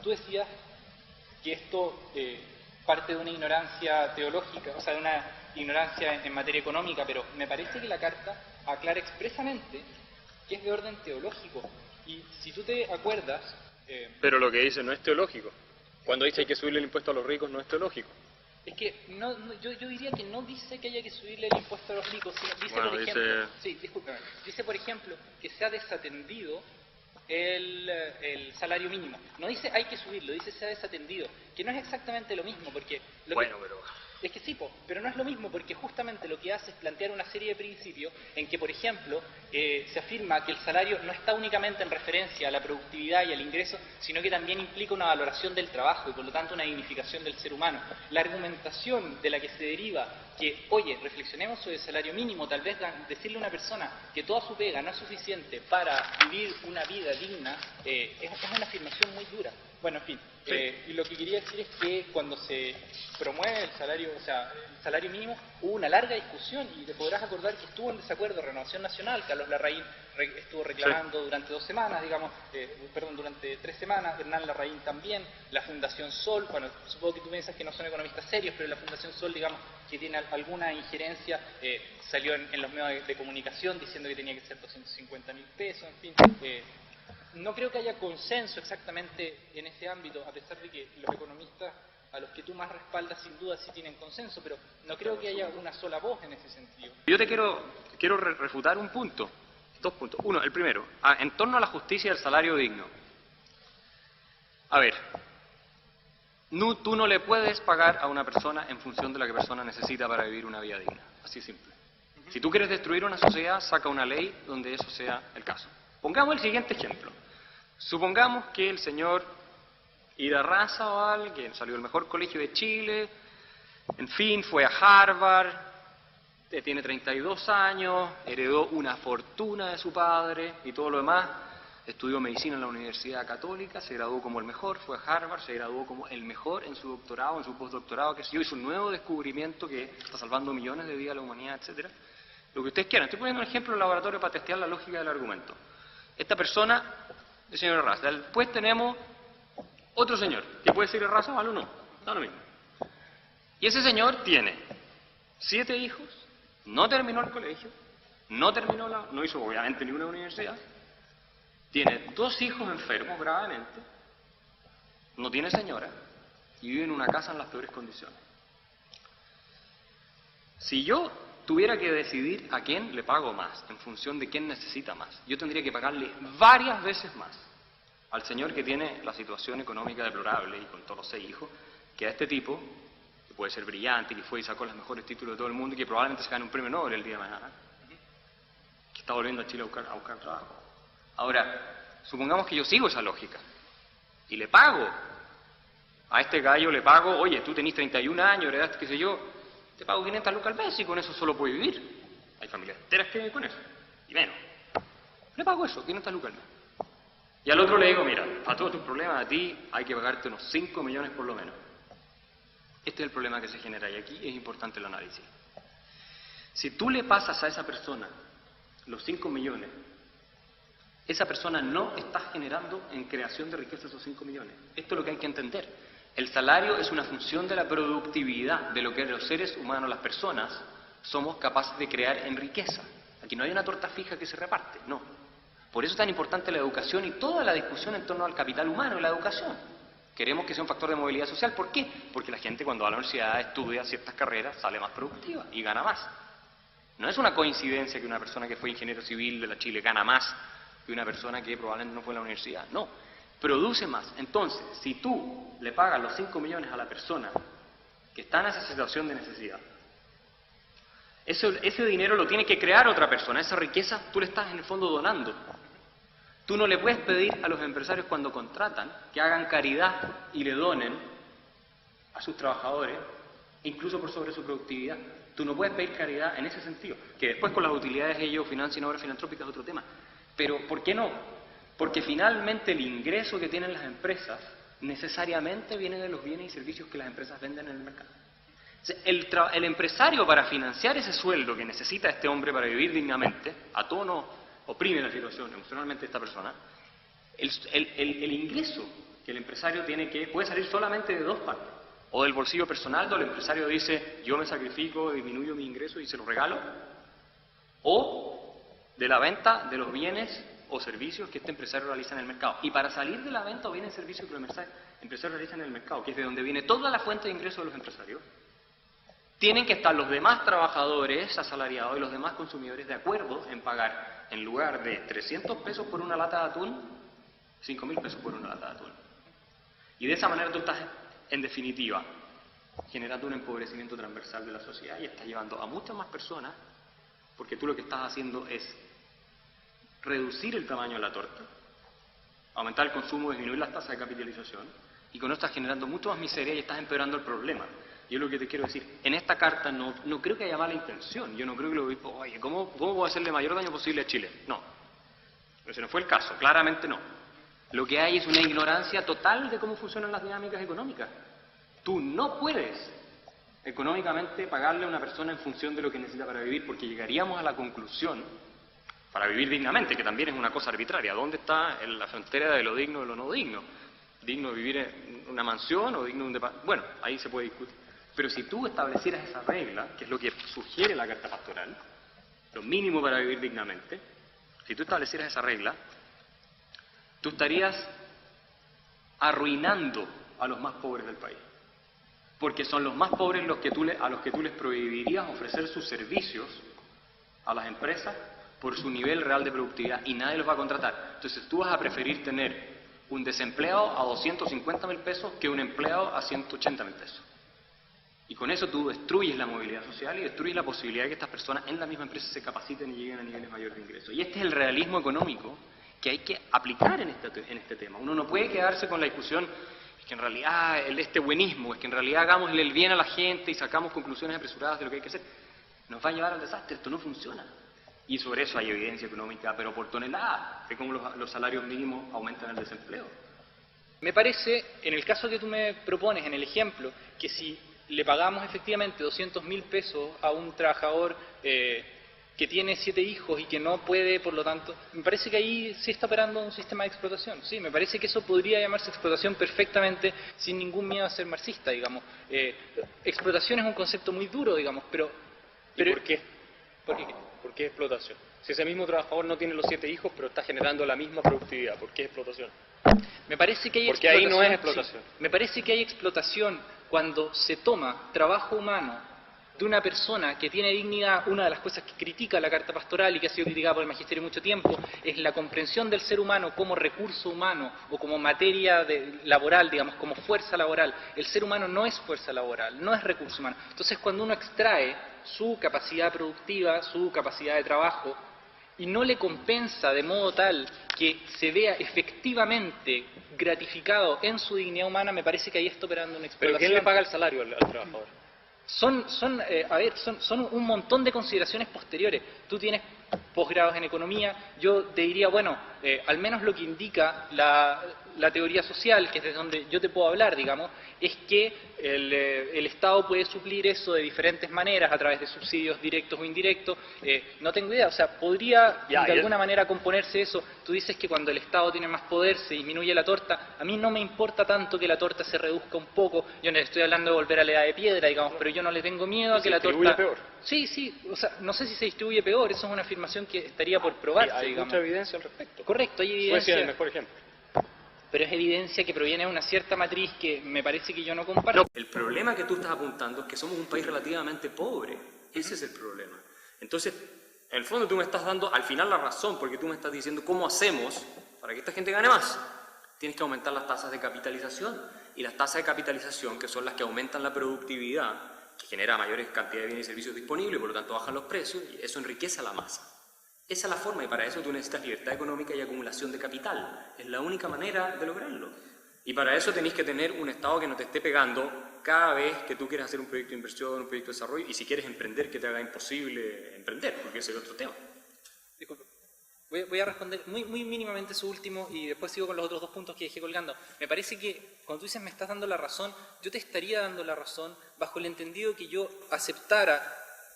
tú decías que esto parte de una ignorancia teológica, o sea, de una ignorancia en materia económica, pero me parece que la carta aclara expresamente que es de orden teológico. Y si tú te acuerdas... pero lo que dice no es teológico. Cuando dice hay que subirle el impuesto a los ricos no es teológico. Es que yo diría que no dice que haya que subirle el impuesto a los ricos, sino dice, bueno, por ejemplo, sí, discúlpeme, dice por ejemplo que se ha desatendido el salario mínimo. No dice hay que subirlo, dice se ha desatendido, que no es exactamente lo mismo, porque... Es que sí, pero no es lo mismo, porque justamente lo que hace es plantear una serie de principios en que, por ejemplo, se afirma que el salario no está únicamente en referencia a la productividad y al ingreso, sino que también implica una valoración del trabajo y, por lo tanto, una dignificación del ser humano. La argumentación de la que se deriva que, oye, reflexionemos sobre el salario mínimo, tal vez decirle a una persona que toda su pega no es suficiente para vivir una vida digna, es una afirmación muy dura. Bueno, en fin, y lo que quería decir es que cuando se promueve el salario mínimo, hubo una larga discusión y te podrás acordar que estuvo en desacuerdo Renovación Nacional. Carlos Larraín estuvo reclamando durante 2 semanas, durante 3 semanas, Hernán Larraín también, la Fundación Sol, bueno, supongo que tú piensas que no son economistas serios, pero la Fundación Sol, digamos, que tiene alguna injerencia, salió en los medios de comunicación diciendo que tenía que ser 250.000 pesos, en fin. No creo que haya consenso exactamente en ese ámbito, a pesar de que los economistas a los que tú más respaldas sin duda sí tienen consenso, pero no creo que haya una sola voz en ese sentido. Yo te quiero refutar un punto, 2 puntos. Uno, el primero, en torno a la justicia del salario digno. A ver, tú no le puedes pagar a una persona en función de lo que la persona necesita para vivir una vida digna, así simple. Si tú quieres destruir una sociedad, saca una ley donde eso sea el caso. Pongamos el siguiente ejemplo. Supongamos que el señor Ida Razabal, que salió del mejor colegio de Chile, en fin, fue a Harvard, tiene 32 años, heredó una fortuna de su padre y todo lo demás, estudió medicina en la Universidad Católica, se graduó como el mejor, fue a Harvard, se graduó como el mejor en su doctorado, en su postdoctorado, que hizo un nuevo descubrimiento que está salvando millones de vidas a la humanidad, etcétera. Lo que ustedes quieran. Estoy poniendo un ejemplo en el laboratorio para testear la lógica del argumento. Esta persona, el señor Raza. Después tenemos otro señor, que puede ser Raza o no, da lo mismo. Y ese señor tiene 7 hijos, no terminó el colegio, no hizo obviamente ninguna universidad, tiene 2 hijos enfermos gravemente, no tiene señora y vive en una casa en las peores condiciones. Si yo tuviera que decidir a quién le pago más, en función de quién necesita más, yo tendría que pagarle varias veces más al señor que tiene la situación económica deplorable y con todos los 6 hijos, que a este tipo, que puede ser brillante, que fue y sacó los mejores títulos de todo el mundo y que probablemente se gane un premio Nobel el día de mañana, que está volviendo a Chile a buscar trabajo. Ahora, supongamos que yo sigo esa lógica y le pago a este gallo, oye, tú tenés 31 años, heredaste, qué sé yo, te pago 500 lucas al mes y con eso solo puedo vivir. Hay familias enteras que viven con eso, y menos. Le pago eso, 500 lucas al mes. Y al otro le digo, mira, para todos tus problemas a ti hay que pagarte unos 5 millones por lo menos. Este es el problema que se genera y aquí es importante el análisis. Si tú le pasas a esa persona los 5 millones, esa persona no está generando en creación de riqueza esos 5 millones. Esto es lo que hay que entender. El salario es una función de la productividad, de lo que los seres humanos, las personas, somos capaces de crear en riqueza. Aquí no hay una torta fija que se reparte, no. Por eso es tan importante la educación y toda la discusión en torno al capital humano y la educación. Queremos que sea un factor de movilidad social. ¿Por qué? Porque la gente cuando va a la universidad estudia ciertas carreras sale más productiva y gana más. No es una coincidencia que una persona que fue ingeniero civil de la Chile gana más que una persona que probablemente no fue a la universidad. No, produce más. Entonces, si tú le pagas los 5 millones a la persona que está en esa situación de necesidad, ese dinero lo tiene que crear otra persona. Esa riqueza tú le estás en el fondo donando. Tú no le puedes pedir a los empresarios cuando contratan que hagan caridad y le donen a sus trabajadores, incluso por sobre su productividad. Tú no puedes pedir caridad en ese sentido. Que después con las utilidades ellos financien obras filantrópicas es otro tema. Pero ¿por qué no? Porque finalmente el ingreso que tienen las empresas necesariamente viene de los bienes y servicios que las empresas venden en el mercado. El empresario, para financiar ese sueldo que necesita este hombre para vivir dignamente, a tono oprime la situación emocionalmente de esta persona, el ingreso que el empresario puede salir solamente de dos partes. O del bolsillo personal, donde el empresario dice, yo me sacrifico, disminuyo mi ingreso y se lo regalo. O de la venta de los bienes o servicios que este empresario realiza en el mercado. Y para salir de la venta o bienes y servicios que el empresario realiza en el mercado, que es de donde viene toda la fuente de ingresos de los empresarios, tienen que estar los demás trabajadores asalariados y los demás consumidores de acuerdo en pagar, en lugar de 300 pesos por una lata de atún, 5.000 pesos por una lata de atún. Y de esa manera tú estás, en definitiva, generando un empobrecimiento transversal de la sociedad y estás llevando a muchas más personas, porque tú lo que estás haciendo es reducir el tamaño de la torta, aumentar el consumo, disminuir las tasas de capitalización, y con eso estás generando mucho más miseria y estás empeorando el problema. Yo lo que te quiero decir, en esta carta no creo que haya mala intención. Yo no creo que el obispo, oye, ¿cómo puedo hacerle mayor daño posible a Chile? No. Ese no fue el caso, claramente no. Lo que hay es una ignorancia total de cómo funcionan las dinámicas económicas. Tú no puedes económicamente pagarle a una persona en función de lo que necesita para vivir, porque llegaríamos a la conclusión, para vivir dignamente, que también es una cosa arbitraria, ¿dónde está la frontera de lo digno y lo no digno? ¿Digno de vivir en una mansión o digno de un departamento? Bueno, ahí se puede discutir. Pero si tú establecieras esa regla, que es lo que sugiere la Carta Pastoral, lo mínimo para vivir dignamente, si tú establecieras esa regla, tú estarías arruinando a los más pobres del país. Porque son los más pobres a los que tú les prohibirías ofrecer sus servicios a las empresas por su nivel real de productividad y nadie los va a contratar. Entonces tú vas a preferir tener un desempleado a 250.000 pesos que un empleado a 180.000 pesos. Y con eso tú destruyes la movilidad social y destruyes la posibilidad de que estas personas en la misma empresa se capaciten y lleguen a niveles mayores de ingresos. Y este es el realismo económico que hay que aplicar en este tema. Uno no puede quedarse con la discusión, es que en realidad este buenismo, es que en realidad hagámosle el bien a la gente y sacamos conclusiones apresuradas de lo que hay que hacer. Nos va a llevar al desastre, esto no funciona. Y sobre eso hay evidencia económica, pero por tonelada, de cómo los salarios mínimos aumentan el desempleo. Me parece, en el caso que tú me propones, en el ejemplo, que si le pagamos efectivamente 200.000 pesos a un trabajador que tiene 7 hijos y que no puede, por lo tanto, me parece que ahí sí está operando un sistema de explotación. Sí, me parece que eso podría llamarse explotación perfectamente sin ningún miedo a ser marxista, digamos. Explotación es un concepto muy duro, digamos, pero ¿Y por qué? ¿Por qué? ¿Por qué explotación? Si ese mismo trabajador no tiene los 7 hijos, pero está generando la misma productividad, ¿por qué explotación? Me parece que hay Porque explotación. ahí no es explotación. Sí, me parece que hay explotación cuando se toma trabajo humano de una persona que tiene dignidad. Una de las cosas que critica la Carta Pastoral y que ha sido criticada por el Magisterio mucho tiempo es la comprensión del ser humano como recurso humano o como materia laboral, digamos, como fuerza laboral. El ser humano no es fuerza laboral, no es recurso humano. Entonces, cuando uno extrae su capacidad productiva, su capacidad de trabajo, y no le compensa de modo tal que se vea efectivamente gratificado en su dignidad humana, me parece que ahí está operando una explotación. ¿Pero quién le paga el salario al trabajador? Son un montón de consideraciones posteriores. Tú tienes posgrados en economía, yo te diría, bueno, al menos lo que indica la teoría social, que es de donde yo te puedo hablar, digamos, es que el Estado puede suplir eso de diferentes maneras, a través de subsidios directos o indirectos. No tengo idea, o sea, podría de alguna manera componerse eso. Tú dices que cuando el Estado tiene más poder se disminuye la torta. A mí no me importa tanto que la torta se reduzca un poco. Yo no estoy hablando de volver a la edad de piedra, digamos, pero yo no le tengo miedo a que la torta... ¿Se distribuye peor? Sí, o sea, no sé si se distribuye peor, eso es una afirmación que estaría por probarse, hay digamos. mucha evidencia al respecto. Correcto, hay evidencia. Suecia es el mejor ejemplo. Pero es evidencia que proviene de una cierta matriz que me parece que yo no comparto. No, el problema que tú estás apuntando es que somos un país relativamente pobre. Ese es el problema. Entonces, en el fondo tú me estás dando al final la razón, porque tú me estás diciendo cómo hacemos para que esta gente gane más. Tienes que aumentar las tasas de capitalización. Y las tasas de capitalización, que son las que aumentan la productividad, que genera mayores cantidades de bienes y servicios disponibles, por lo tanto bajan los precios, y eso enriquece a la masa. Esa es la forma, y para eso tú necesitas libertad económica y acumulación de capital. Es la única manera de lograrlo. Y para eso tenés que tener un Estado que no te esté pegando cada vez que tú quieres hacer un proyecto de inversión, un proyecto de desarrollo, y si quieres emprender, que te haga imposible emprender, porque ese es el otro tema. Disculpe. Voy a responder muy mínimamente su último y después sigo con los otros 2 puntos que dejé colgando. Me parece que cuando tú dices me estás dando la razón, yo te estaría dando la razón bajo el entendido que yo aceptara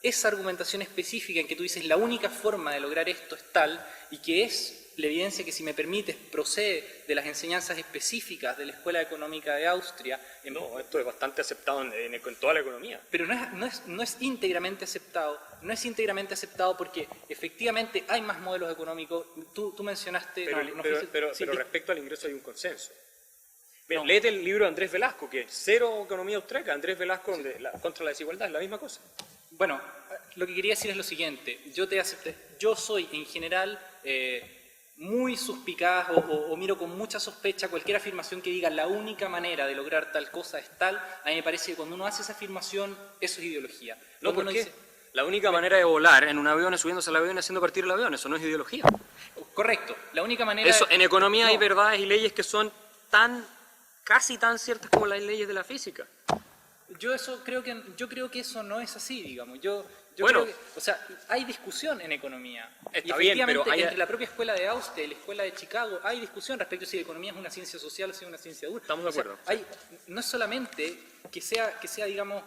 esa argumentación específica en que tú dices la única forma de lograr esto es tal, y que es la evidencia que, si me permites, procede de las enseñanzas específicas de la Escuela Económica de Austria. No, esto es bastante aceptado en toda la economía. Pero no es íntegramente aceptado, porque efectivamente hay más modelos económicos. Tú mencionaste... Pero respecto al ingreso hay un consenso. Mira, léete el libro de Andrés Velasco, que es Cero Economía Austriaca. Andrés Velasco, contra la desigualdad, es la misma cosa. Bueno, lo que quería decir es lo siguiente. Yo soy, en general, muy suspicaz o miro con mucha sospecha cualquier afirmación que diga la única manera de lograr tal cosa es tal. A mí me parece que cuando uno hace esa afirmación, eso es ideología. No, ¿por qué? La única manera de volar en un avión es subiéndose al avión y haciendo partir el avión. Eso no es ideología. Correcto. La única manera... En economía hay verdades y leyes que son casi tan ciertas como las leyes de la física. Yo creo que eso no es así, digamos. Bueno, creo que, o sea, hay discusión en economía. Está bien, pero entre la propia escuela de Austria y la escuela de Chicago hay discusión respecto a si la economía es una ciencia social o si es una ciencia dura. Estamos de acuerdo. O sea, no es solamente que sea digamos,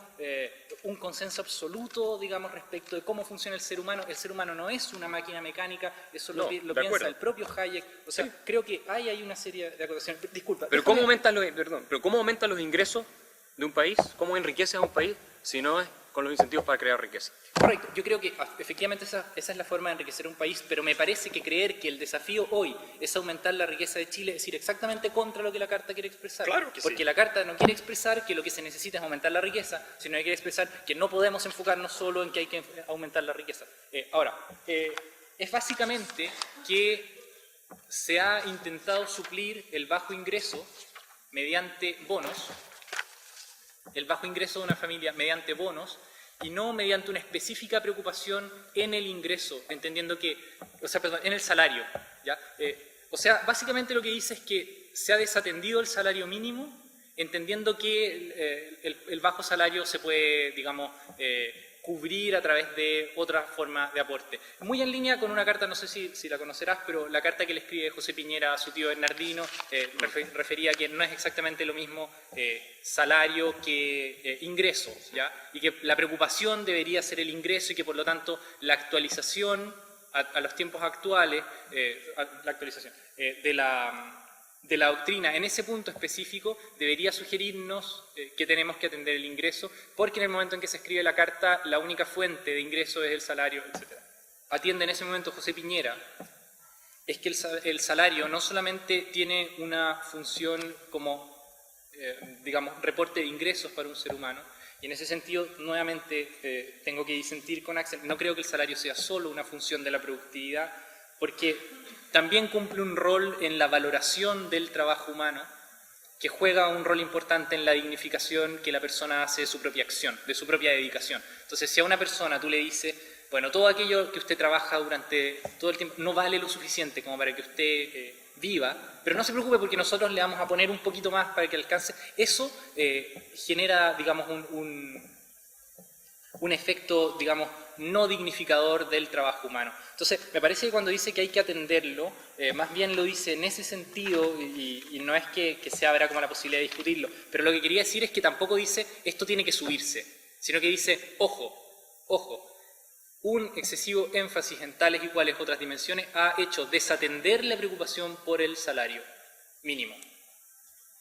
un consenso absoluto, digamos, respecto de cómo funciona el ser humano. El ser humano no es una máquina mecánica, eso lo piensa el propio Hayek. O sea, creo que hay una serie de acotaciones. Disculpa. Pero ¿cómo aumentan los ingresos de un país? ¿Cómo enriqueces a un país si no es con los incentivos para crear riqueza? Correcto, yo creo que efectivamente esa es la forma de enriquecer un país, pero me parece que creer que el desafío hoy es aumentar la riqueza de Chile es ir exactamente contra lo que la Carta quiere expresar. Claro que porque sí. la Carta no quiere expresar que lo que se necesita es aumentar la riqueza, sino que quiere expresar que no podemos enfocarnos solo en que hay que aumentar la riqueza. Es básicamente que se ha intentado suplir el bajo ingreso mediante bonos, el bajo ingreso de una familia mediante bonos, y no mediante una específica preocupación en el ingreso, entendiendo que, en el salario, ¿ya? Básicamente lo que dice es que se ha desatendido el salario mínimo, entendiendo que el bajo salario se puede, digamos, cubrir a través de otra forma de aporte. Muy en línea con una carta, no sé si la conocerás, pero la carta que le escribe José Piñera a su tío Bernardino refería que no es exactamente lo mismo salario que ingresos, ¿ya? Y que la preocupación debería ser el ingreso y que por lo tanto la actualización a los tiempos actuales, de la doctrina en ese punto específico debería sugerirnos que tenemos que atender el ingreso, porque en el momento en que se escribe la carta la única fuente de ingreso es el salario, etc. Atiende en ese momento José Piñera, es que el salario no solamente tiene una función como, digamos, reporte de ingresos para un ser humano, y en ese sentido, nuevamente, tengo que disentir con Axel, no creo que el salario sea solo una función de la productividad, porque también cumple un rol en la valoración del trabajo humano, que juega un rol importante en la dignificación que la persona hace de su propia acción, de su propia dedicación. Entonces, si a una persona tú le dices, bueno, todo aquello que usted trabaja durante todo el tiempo no vale lo suficiente como para que usted viva, pero no se preocupe porque nosotros le vamos a poner un poquito más para que alcance, eso genera, digamos, un efecto, digamos, no dignificador del trabajo humano. Entonces, me parece que cuando dice que hay que atenderlo, más bien lo dice en ese sentido, y no es que se abra como la posibilidad de discutirlo, pero lo que quería decir es que tampoco dice esto tiene que subirse, sino que dice, ojo, un excesivo énfasis en tales y cuales otras dimensiones ha hecho desatender la preocupación por el salario mínimo.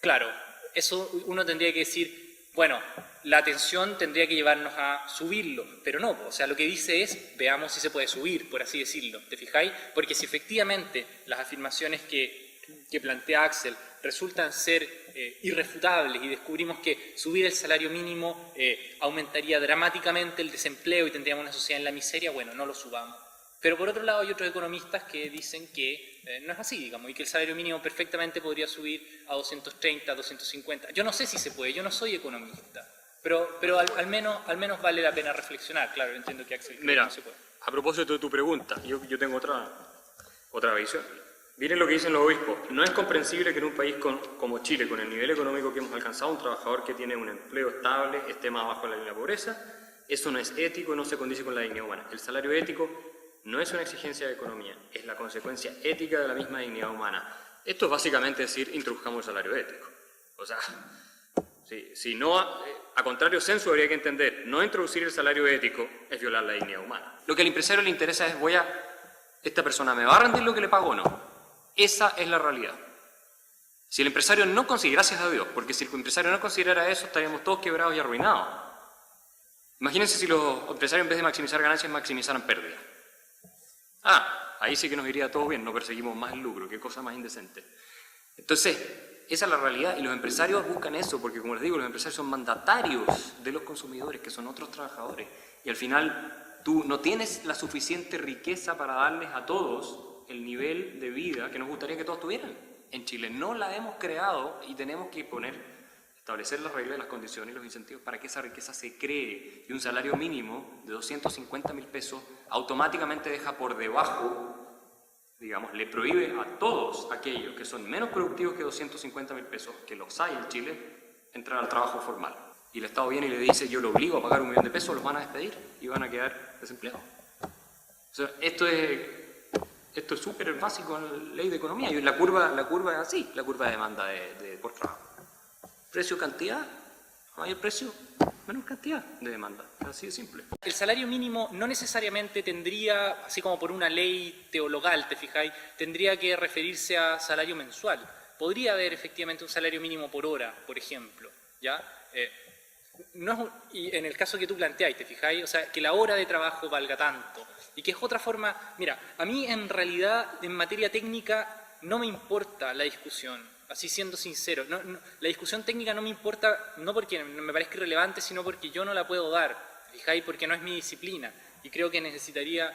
Claro, eso uno tendría que decir, bueno, la atención tendría que llevarnos a subirlo, pero no, o sea, lo que dice es, veamos si se puede subir, por así decirlo, ¿te fijáis? Porque si efectivamente las afirmaciones que plantea Axel resultan ser irrefutables y descubrimos que subir el salario mínimo aumentaría dramáticamente el desempleo y tendríamos una sociedad en la miseria, bueno, no lo subamos. Pero por otro lado hay otros economistas que dicen que no es así, digamos, y que el salario mínimo perfectamente podría subir a 230, a 250. Yo no sé si se puede, yo no soy economista, pero al menos vale la pena reflexionar. Claro, entiendo que Axel Mira, no se puede. A propósito de tu pregunta, yo tengo otra visión. Miren lo que dicen los obispos. No es comprensible que en un país como Chile, con el nivel económico que hemos alcanzado, un trabajador que tiene un empleo estable esté más abajo de la línea de pobreza. Eso no es ético, no se condice con la dignidad humana. El salario ético no es una exigencia de economía, es la consecuencia ética de la misma dignidad humana. Esto es básicamente decir, introduzcamos el salario ético. O sea, Si no, a contrario sensu habría que entender, no introducir el salario ético es violar la dignidad humana. Lo que al empresario le interesa es, ¿esta persona me va a rendir lo que le pago o no? Esa es la realidad. Si el empresario no considera, gracias a Dios, porque si el empresario no considerara eso, estaríamos todos quebrados y arruinados. Imagínense si los empresarios en vez de maximizar ganancias, maximizaran pérdidas. Ahí sí que nos iría todo bien, no perseguimos más el lucro, qué cosa más indecente. Entonces, esa es la realidad y los empresarios buscan eso, porque como les digo, los empresarios son mandatarios de los consumidores, que son otros trabajadores, y al final tú no tienes la suficiente riqueza para darles a todos el nivel de vida que nos gustaría que todos tuvieran. En Chile no la hemos creado y tenemos que establecer las reglas, las condiciones y los incentivos para que esa riqueza se cree, y un salario mínimo de 250.000 pesos automáticamente deja por debajo, digamos, le prohíbe a todos aquellos que son menos productivos que 250.000 pesos, que los hay en Chile, entrar al trabajo formal. Y el Estado viene y le dice, yo lo obligo a pagar 1 millón de pesos, los van a despedir y van a quedar desempleados. O sea, esto es súper básico en la ley de economía, y la curva es así, la curva de demanda por trabajo. Precio-cantidad, mayor precio, menor cantidad de demanda, así de simple. El salario mínimo no necesariamente tendría, así como por una ley teologal, ¿te fijáis? Tendría que referirse a salario mensual. Podría haber efectivamente un salario mínimo por hora, por ejemplo, ¿ya? Y en el caso que tú planteáis, ¿te fijáis? O sea, que la hora de trabajo valga tanto. Y que es otra forma. Mira, a mí en realidad, en materia técnica, no me importa la discusión, así siendo sincero. La discusión técnica no me importa, no porque me parezca irrelevante, sino porque yo no la puedo dar, ¿fijáis? Porque no es mi disciplina. Y creo que necesitaría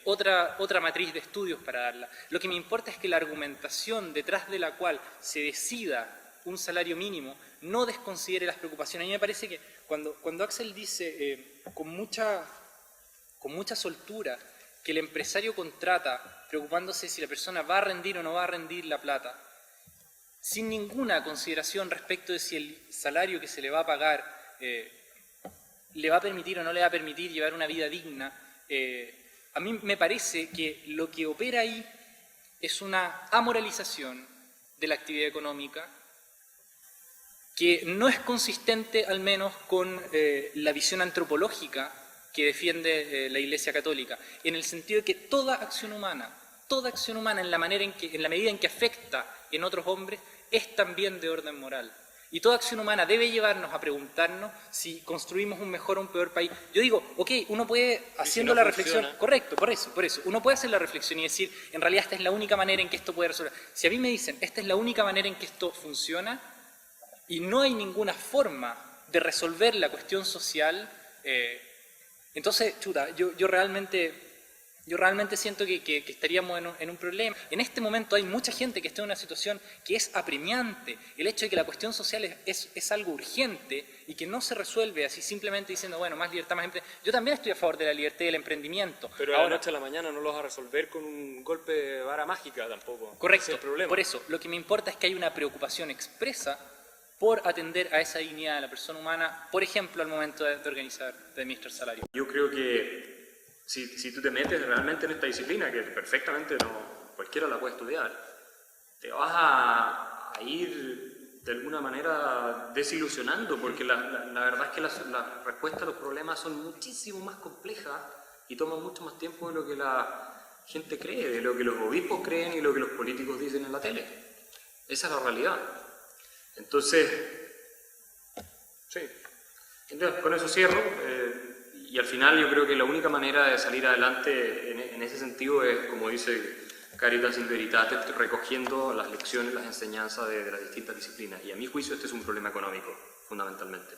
otra matriz de estudios para darla. Lo que me importa es que la argumentación detrás de la cual se decida un salario mínimo no desconsidere las preocupaciones. A mí me parece que cuando Axel dice con mucha soltura que el empresario contrata preocupándose si la persona va a rendir o no va a rendir la plata, sin ninguna consideración respecto de si el salario que se le va a pagar le va a permitir o no le va a permitir llevar una vida digna, a mí me parece que lo que opera ahí es una amoralización de la actividad económica que no es consistente al menos con la visión antropológica que defiende la Iglesia Católica, en el sentido de que toda acción humana en la medida en que afecta en otros hombres, es también de orden moral. Y toda acción humana debe llevarnos a preguntarnos si construimos un mejor o un peor país. Yo digo, ok, uno puede, haciendo la reflexión, correcto, por eso, uno puede hacer la reflexión y decir, en realidad esta es la única manera en que esto puede resolver. Si a mí me dicen, esta es la única manera en que esto funciona, y no hay ninguna forma de resolver la cuestión social, entonces, chuta, yo realmente siento que estaríamos en un problema. En este momento hay mucha gente que está en una situación que es apremiante. El hecho de que la cuestión social es algo urgente y que no se resuelve así simplemente diciendo, bueno, más libertad, más emprendimiento. Yo también estoy a favor de la libertad y del emprendimiento. Pero a la noche a la mañana no lo vas a resolver con un golpe de vara mágica tampoco. Correcto. Ese es el problema. Por eso, lo que me importa es que hay una preocupación expresa por atender a esa dignidad de la persona humana, por ejemplo, al momento de organizar, de administrar salario. Yo creo que si tú te metes realmente en esta disciplina, que perfectamente cualquiera la puede estudiar, te vas a ir de alguna manera desilusionando, porque la verdad es que las respuestas a los problemas son muchísimo más complejas y toman mucho más tiempo de lo que la gente cree, de lo que los obispos creen y lo que los políticos dicen en la tele. Esa es la realidad. Entonces, sí. Entonces, con eso cierro. Y al final yo creo que la única manera de salir adelante en ese sentido es, como dice Caritas in Veritate, recogiendo las lecciones, las enseñanzas de las distintas disciplinas. Y a mi juicio este es un problema económico, fundamentalmente.